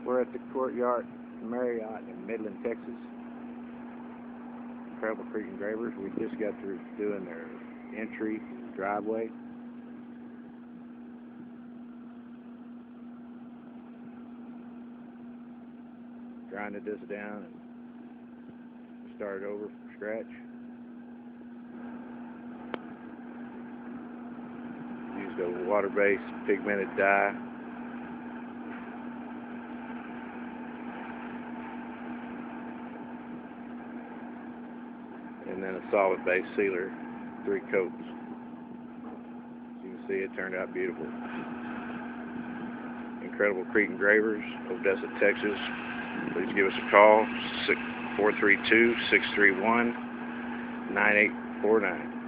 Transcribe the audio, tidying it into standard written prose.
We're at the Courtyard Marriott in Midland, Texas. Incredible-Crete Engravers. We just got through doing their entry driveway. Grinded this down and started over from scratch. Used a water-based pigmented dye. And then a solvent-based sealer, 3 coats. As you can see, it turned out beautiful. Incredible-Crete Engravers, Odessa, Texas. Please give us a call, 432-631-9849.